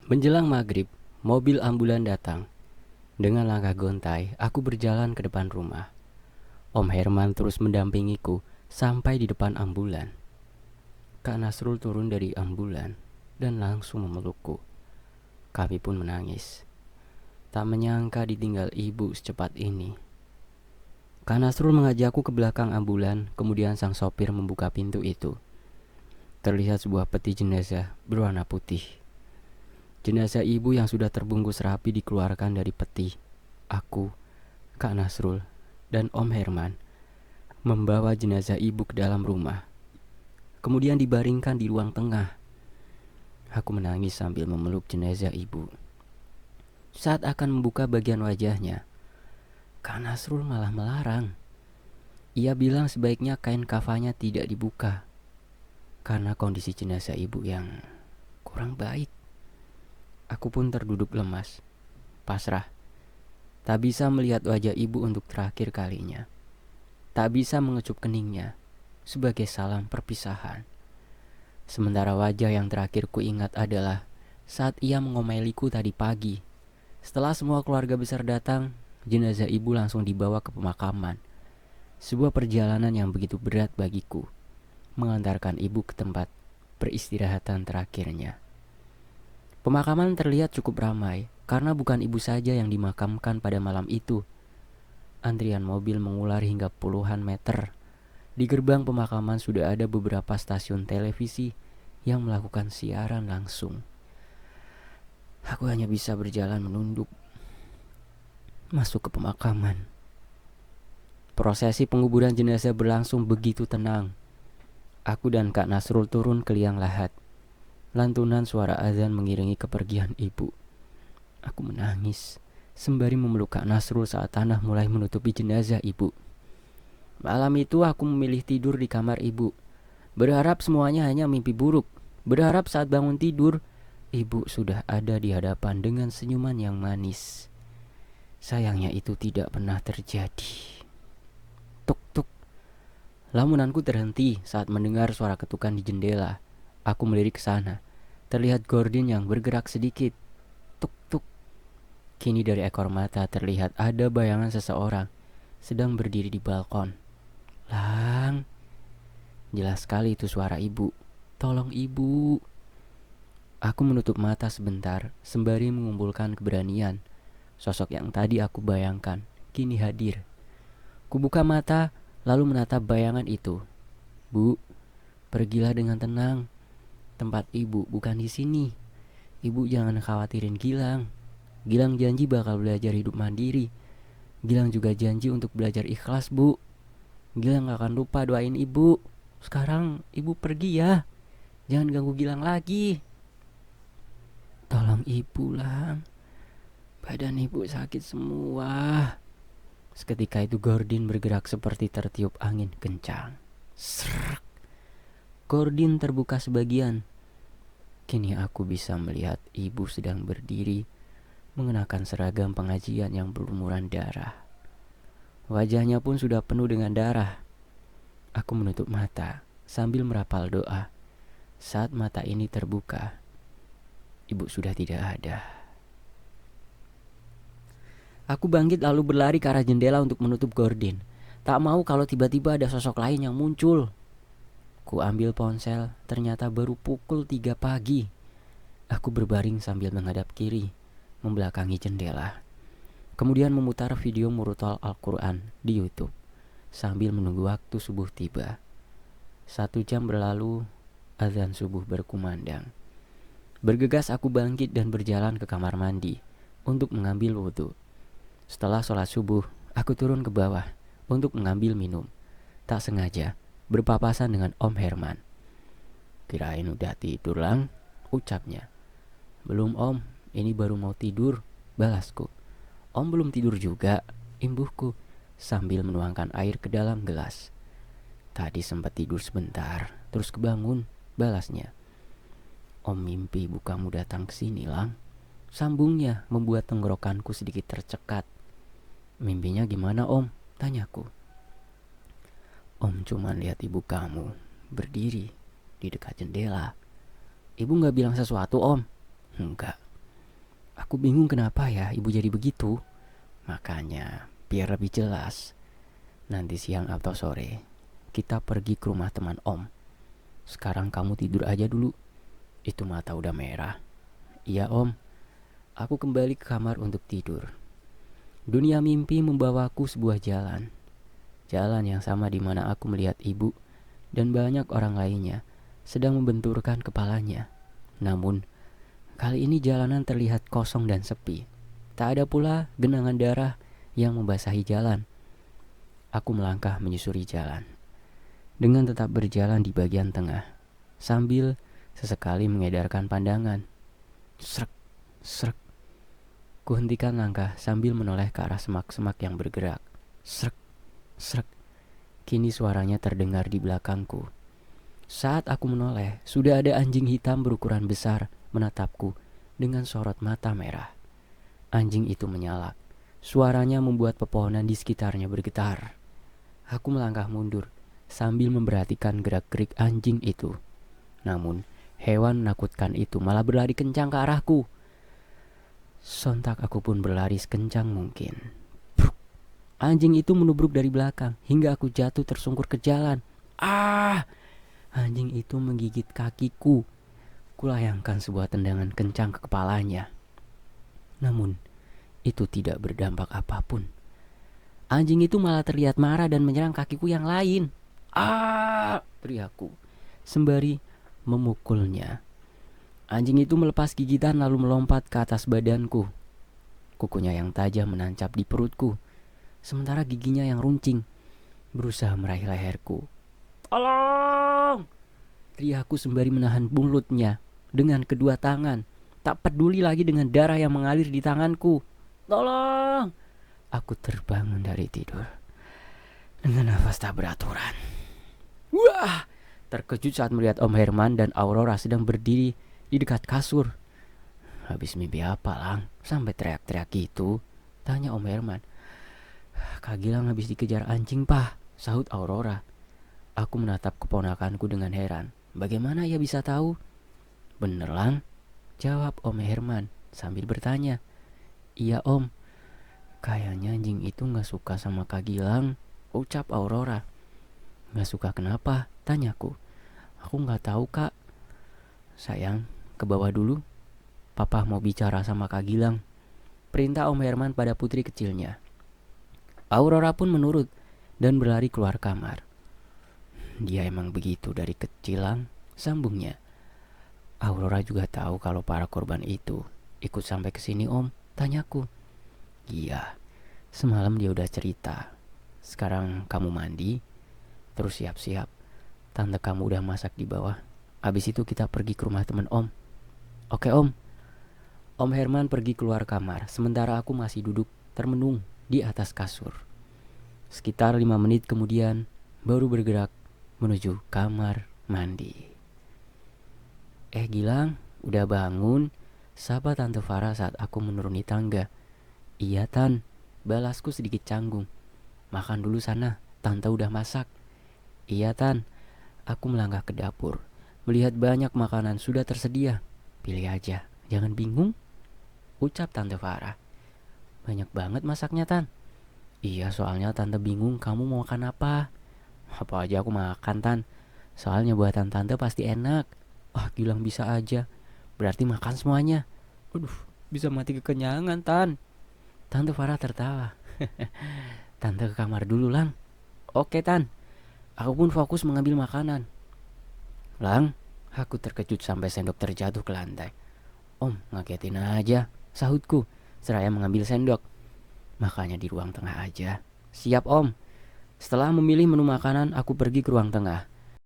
Menjelang maghrib, mobil ambulan datang. Dengan langkah gontai, aku berjalan ke depan rumah. Om Herman terus mendampingiku sampai di depan ambulan. Kak Nasrul turun dari ambulan dan langsung memelukku. Kami pun menangis. Tak menyangka ditinggal ibu secepat ini. Kak Nasrul mengajakku ke belakang ambulan, kemudian sang sopir membuka pintu itu. Terlihat sebuah peti jenazah berwarna putih. Jenazah ibu yang sudah terbungkus rapi dikeluarkan dari peti. Aku, Kak Nasrul, dan Om Herman membawa jenazah ibu ke dalam rumah. Kemudian dibaringkan di ruang tengah. Aku menangis sambil memeluk jenazah ibu. Saat akan membuka bagian wajahnya, Kak Nasrul malah melarang. Ia bilang sebaiknya kain kafannya tidak dibuka karena kondisi jenazah ibu yang kurang baik. Aku pun terduduk lemas, pasrah. Tak bisa melihat wajah ibu untuk terakhir kalinya. Tak bisa mengecup keningnya sebagai salam perpisahan. Sementara wajah yang terakhir ku ingat adalah saat ia mengomeliku tadi pagi. Setelah semua keluarga besar datang, jenazah ibu langsung dibawa ke pemakaman. Sebuah perjalanan yang begitu berat bagiku, mengantarkan ibu ke tempat peristirahatan terakhirnya. Pemakaman terlihat cukup ramai karena bukan ibu saja yang dimakamkan pada malam itu. Antrian mobil mengular hingga puluhan meter. Di gerbang pemakaman sudah ada beberapa stasiun televisi yang melakukan siaran langsung. Aku hanya bisa berjalan menunduk masuk ke pemakaman. Prosesi penguburan jenazah berlangsung begitu tenang. Aku dan Kak Nasrul turun ke liang lahat. Lantunan suara azan mengiringi kepergian ibu. Aku menangis sembari memeluk Kak Nasrul saat tanah mulai menutupi jenazah ibu. Malam itu aku memilih tidur di kamar ibu. Berharap semuanya hanya mimpi buruk. Berharap saat bangun tidur, ibu sudah ada di hadapan dengan senyuman yang manis. Sayangnya itu tidak pernah terjadi. Tuk tuk. Lamunanku terhenti saat mendengar suara ketukan di jendela. Aku melirik ke sana. Terlihat gordin yang bergerak sedikit. Tuk tuk. Kini dari ekor mata terlihat ada bayangan seseorang sedang berdiri di balkon. Lang. Jelas sekali itu suara ibu. Tolong ibu. Aku menutup mata sebentar sembari mengumpulkan keberanian. Sosok yang tadi aku bayangkan kini hadir. Kubuka mata lalu menatap bayangan itu. Bu, pergilah dengan tenang. Tempat ibu bukan di sini. Ibu jangan khawatirin Gilang. Gilang janji bakal belajar hidup mandiri. Gilang juga janji untuk belajar ikhlas, Bu. Gilang gak akan lupa doain ibu. Sekarang ibu pergi ya. Jangan ganggu Gilang lagi. Tolong ibu, Lang. Badan ibu sakit semua. Seketika itu gordin bergerak seperti tertiup angin kencang. Srek. Gordin terbuka sebagian. Kini aku bisa melihat ibu sedang berdiri mengenakan seragam pengajian yang berlumuran darah. Wajahnya pun sudah penuh dengan darah. Aku menutup mata sambil merapal doa. Saat mata ini terbuka, ibu sudah tidak ada. Aku bangkit lalu berlari ke arah jendela untuk menutup gordin. Tak mau kalau tiba-tiba ada sosok lain yang muncul. Ku ambil ponsel, ternyata baru pukul 3 pagi. Aku berbaring sambil menghadap kiri, membelakangi jendela. Kemudian memutar video murotal Al-Quran di YouTube sambil menunggu waktu subuh tiba. 1 jam berlalu, azan subuh berkumandang. Bergegas aku bangkit dan berjalan ke kamar mandi untuk mengambil wudhu. Setelah sholat subuh, aku turun ke bawah untuk mengambil minum. Tak sengaja berpapasan dengan Om Herman. Kirain udah tidur, Lang, ucapnya. Belum, Om, ini baru mau tidur, balasku. Om belum tidur juga, imbuhku sambil menuangkan air ke dalam gelas. Tadi sempat tidur sebentar, terus kebangun, balasnya. Om mimpi ibu kamu datang ke sini, Lang. Sambungnya membuat tenggorokanku sedikit tercekat. Mimpinya gimana, Om? Tanyaku. Om cuma lihat ibu kamu berdiri di dekat jendela. Ibu gak bilang sesuatu, Om? Enggak. Aku bingung kenapa ya ibu jadi begitu. Makanya, biar lebih jelas, nanti siang atau sore, kita pergi ke rumah teman Om. Sekarang kamu tidur aja dulu. Itu mata udah merah. Iya Om. Aku kembali ke kamar untuk tidur. Dunia mimpi membawaku sebuah jalan. Jalan yang sama di mana aku melihat ibu dan banyak orang lainnya sedang membenturkan kepalanya. Namun, kali ini jalanan terlihat kosong dan sepi. Tak ada pula genangan darah yang membasahi jalan. Aku melangkah menyusuri jalan dengan tetap berjalan di bagian tengah, sambil sesekali mengedarkan pandangan. Srek, srek. Kuhentikan langkah sambil menoleh ke arah semak-semak yang bergerak. Srek, srek. Kini suaranya terdengar di belakangku. Saat aku menoleh, sudah ada anjing hitam berukuran besar menatapku dengan sorot mata merah. Anjing itu menyalak. Suaranya membuat pepohonan di sekitarnya bergetar. Aku melangkah mundur sambil memperhatikan gerak-gerik anjing itu. Namun, hewan menakutkan itu malah berlari kencang ke arahku. Sontak aku pun berlari sekencang mungkin. Anjing itu menubruk dari belakang hingga aku jatuh tersungkur ke jalan. Ah! Anjing itu menggigit kakiku. Kulayangkan sebuah tendangan kencang ke kepalanya. Namun, itu tidak berdampak apapun. Anjing itu malah terlihat marah dan menyerang kakiku yang lain. Ah! Teriakku sembari memukulnya. Anjing itu melepas gigitan lalu melompat ke atas badanku. Kukunya yang tajam menancap di perutku, sementara giginya yang runcing berusaha meraih leherku. Tolong! Teriakku sembari menahan mulutnya dengan kedua tangan. Tak peduli lagi dengan darah yang mengalir di tanganku. Tolong! Aku terbangun dari tidur dengan nafas tak beraturan. Wah! Terkejut saat melihat Om Herman dan Aurora sedang berdiri di dekat kasur. Habis mimpi apa, Lang? Sampai teriak-teriak gitu? Tanya Om Herman. Kak Gilang habis dikejar anjing, Pak, sahut Aurora. Aku menatap keponakanku dengan heran. Bagaimana ia bisa tahu? Bener, Lang? Jawab Om Herman sambil bertanya. Iya, Om. Kayaknya anjing itu gak suka sama Kak Gilang, ucap Aurora. Gak suka kenapa? Tanyaku. Aku gak tahu, Kak. Sayang, ke bawah dulu. Papa mau bicara sama Kak Gilang. Perintah Om Herman pada putri kecilnya. Aurora pun menurut dan berlari keluar kamar. Dia emang begitu dari kecil, Lang, sambungnya. Aurora juga tahu kalau para korban itu ikut sampai ke sini, Om, tanyaku. Iya, semalam dia udah cerita. Sekarang kamu mandi, terus siap-siap. Tante kamu udah masak di bawah. Abis itu kita pergi ke rumah teman Om. Oke, Om. Om Herman pergi keluar kamar, sementara aku masih duduk termenung di atas kasur. Sekitar 5 menit kemudian, baru bergerak menuju kamar mandi. Gilang, udah bangun? Sapa Tante Farah saat aku menuruni tangga. Iya, Tan. Balasku sedikit canggung. Makan dulu sana, Tante udah masak. Iya, Tan. Aku melangkah ke dapur. Melihat banyak makanan sudah tersedia. Pilih aja, jangan bingung, ucap Tante Farah. Banyak banget masaknya, Tan. Iya, soalnya Tante bingung kamu mau makan apa. Apa aja aku makan, Tan. Soalnya buatan Tante pasti enak. Gilang bisa aja. Berarti makan semuanya. Aduh, bisa mati kekenyangan, Tan. Tante Farah tertawa. Tante ke kamar dulu, Lang. Oke, Tan. Aku pun fokus mengambil makanan. Lang, aku terkejut sampai sendok terjatuh ke lantai. Om, ngagetin aja, sahutku seraya mengambil sendok. Makanya di ruang tengah aja. Siap, Om. Setelah memilih menu makanan, aku pergi ke ruang tengah.